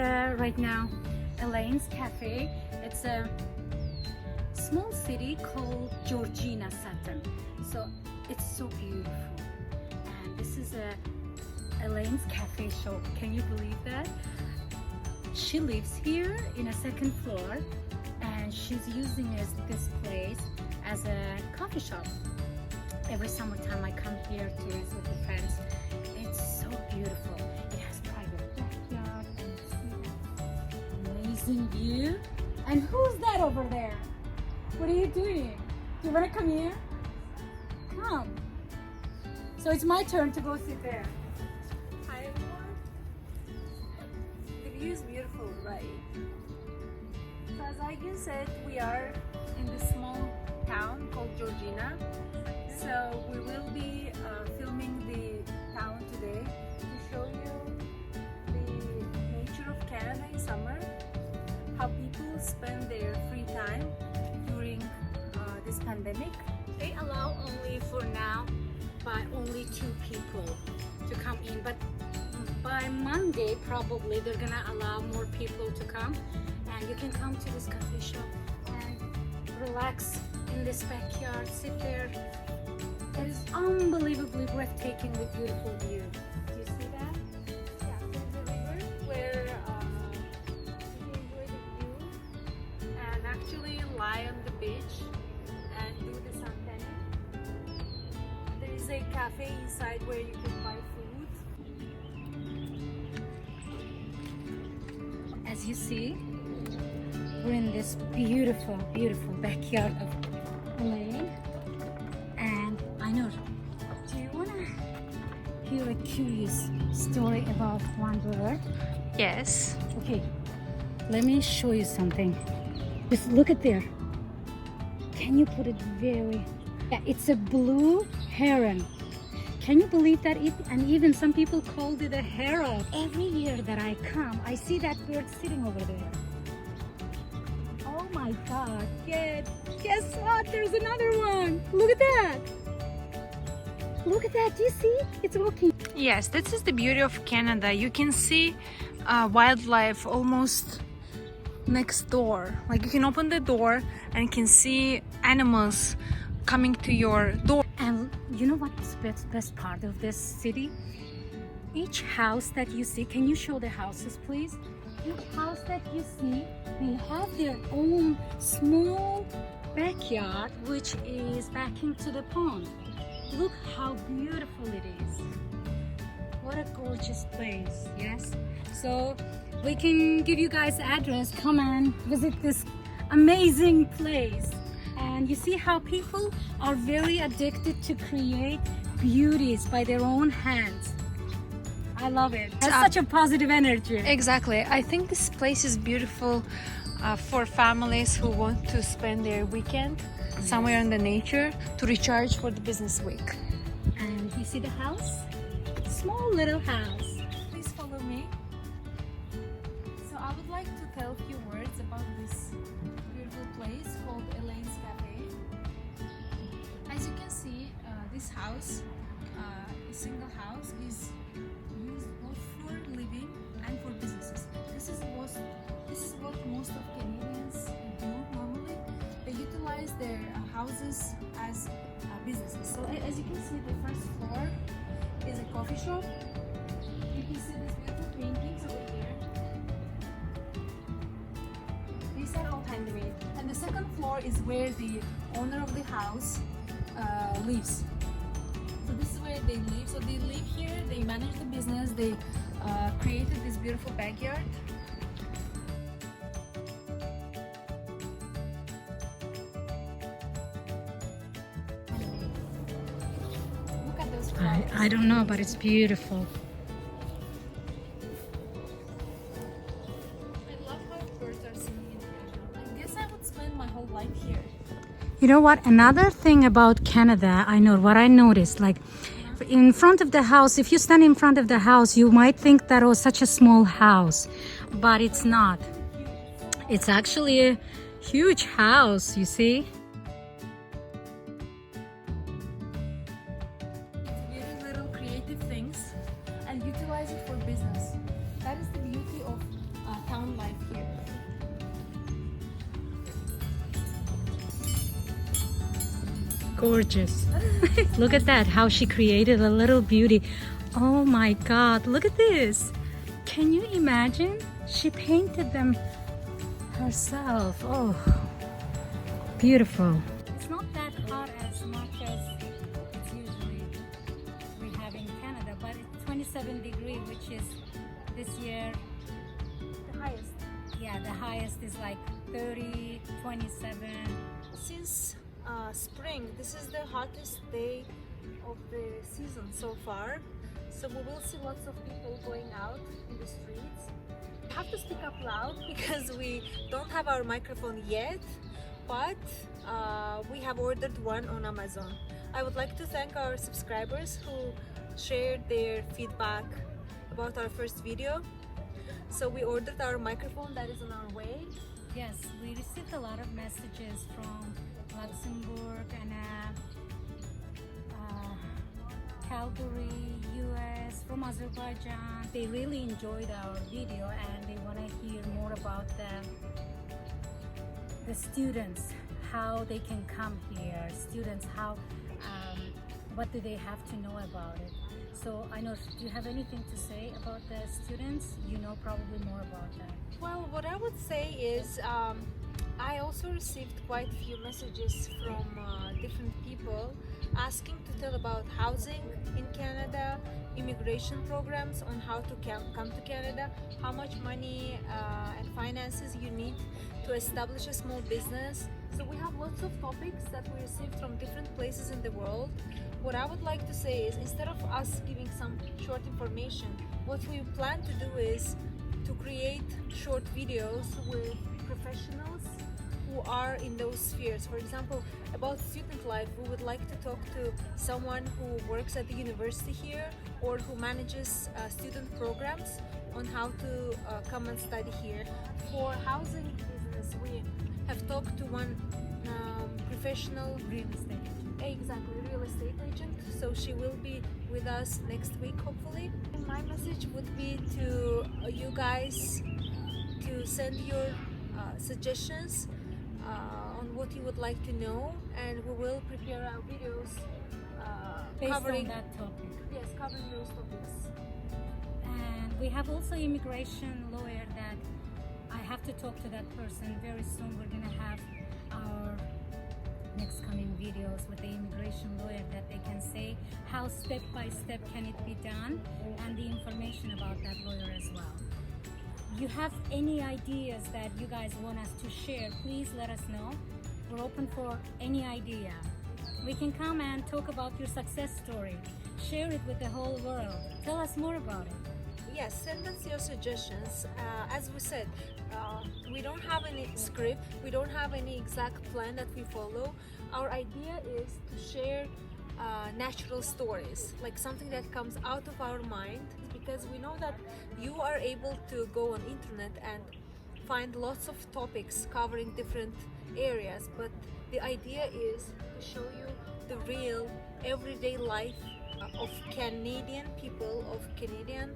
right now Elaine's Cafe. It's a small city called Georgina, Saturn. So it's so beautiful. And this is Elaine's Cafe shop. Can you believe that? She lives here in a second floor, and she's using this place as a coffee shop. Every summertime I come here to visit with the friends. It's so beautiful. It has private backyard and see that amazing view. And who's that over there? What are you doing? Do you want to come here? Come. So it's my turn to go sit there. Hi everyone. The view is beautiful, right? So as Aygün said, we are in this small town called Georgina. So we will be filming the town today to show you the nature of Canada in summer, how people spend their free time during this pandemic. They allow only for now by only 2 people to come in, but by Monday probably they're gonna allow more people to come, and you can come to this coffee shop and relax in this backyard, sit there. It is unbelievably breathtaking with beautiful view. Do you see that? Yeah, there's a river where you can enjoy the view and actually lie on the beach and do the suntanning. There is a cafe inside where you can buy food. As you see, we're in this beautiful, beautiful backyard of Elaine. And I know, do you want to hear a curious story about wanderer? Yes. Okay, let me show you something. Just look at there. Can you put it very... Yeah, it's a blue heron. Can you believe that? And even some people called it a heron. Every year that I come, I see that bird sitting over there. Oh my God, guess what? There's another one. Look at that. Look at that. Do you see? It's walking. Yes, this is the beauty of Canada. You can see wildlife almost next door. Like you can open the door and you can see animals coming to your door. And you know what's the best part of this city? Each house that you see, can you show the houses please? Each house that you see, they have their own small backyard which is backing to the pond. Look how beautiful it is. What a gorgeous place, yes? So we can give you guys the address. Come and visit this amazing place. And you see how people are very addicted to create beauties by their own hands. I love it. It's such a positive energy. Exactly. I think this place is beautiful for families who want to spend their weekend somewhere in the nature to recharge for the business week. And you see the house? Small little house. Please follow me. So I would like to tell a few words about this beautiful place called Elaine's Cafe. As you can see, this house, a single house, is used both for living and for businesses. This is what most of Canadians do normally. They utilize their houses as businesses. So as you can see, the first floor is a coffee shop. You can see these beautiful paintings over here. These are all handmade. And the second floor is where the owner of the house lives. So this is where they live. So they live here, they manage the business, they created this beautiful backyard. Look at those flowers. I don't know, but it's beautiful. I love how birds are singing in Canada. I guess I would spend my whole life here. You know what? Another thing about Canada, what I noticed, like in front of the house, if you stand in front of the house, you might think that was such a small house, but it's not. It's actually a huge house, you see? Very little creative things and utilize it for business. That is the beauty of gorgeous. Look at that, how she created a little beauty. Oh my God, look at this. Can you imagine? She painted them herself. Oh, beautiful. It's not that hot as much as it's usually we have in Canada, but it's 27 degrees, which is this year The highest. yeah, the highest is like 30, 27. Since spring, this is the hottest day of the season so far. So we will see lots of people going out in the streets. We have to speak up loud because we don't have our microphone yet, but we have ordered one on Amazon. I would like to thank our subscribers who shared their feedback about our first video. So we ordered our microphone that is on our way. Yes, we received a lot of messages from Luxembourg and Calgary, US, from Azerbaijan. They really enjoyed our video and they want to hear more about the students, how they can come here, students, how what do they have to know about it. So I know, do you have anything to say about the students? You know probably more about that. Well, what I would say is I also received quite a few messages from different people asking to tell about housing in Canada, immigration programs on how to come to Canada, how much money and finances you need to establish a small business. So we have lots of topics that we received from different places in the world. What I would like to say is, instead of us giving some short information, what we plan to do is to create short videos with professionals who are in those spheres. For example, about student life, we would like to talk to someone who works at the university here or who manages student programs on how to come and study here. For housing business, we have talked to one professional Real estate. Exactly, real estate agent. So she will be with us next week, hopefully. And my message would be to you guys to send your suggestions on what you would like to know, and we will prepare our videos Based covering on that topic. yes, covering those topics. And we have also immigration lawyer that I have to talk to that person very soon. We're gonna have our next coming videos with the immigration lawyer that they can say how step by step can it be done, and the information about that lawyer as well. You have any ideas that you guys want us to share, please let us know. We're open for any idea. We can come and talk about your success story. Share it with the whole world. Tell us more about it. Yes, send us your suggestions. As we said, we don't have any script, we don't have any exact plan that we follow. Our idea is to share natural stories, like something that comes out of our mind, because we know that you are able to go on internet and find lots of topics covering different areas, but the idea is to show you the real everyday life of Canadian people, of Canadian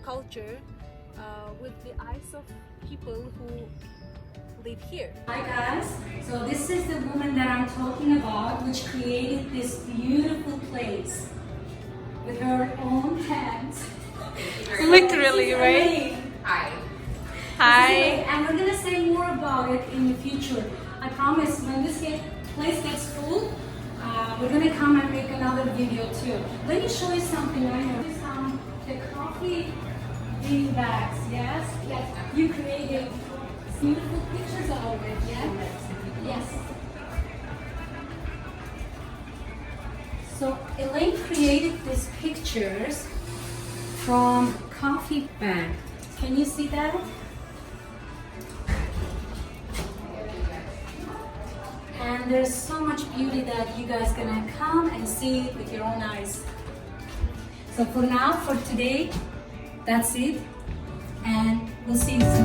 culture, with the eyes of people who live here. Hi guys, so this is the woman that I'm talking about, which created this beautiful place with her own hands. Literally, So right? Hi. Hi. And we're gonna say more about it in the future. I promise when this place gets full, we're gonna come and make another video too. Let me show you something. I know the coffee bean bags. Yes, yes. You created beautiful pictures out of it. Yeah. Yes. So Elaine created these pictures from coffee bag. Can you see that? And there's so much beauty that you guys gonna come and see with your own eyes. So for now, for today, that's it. And we'll see you soon.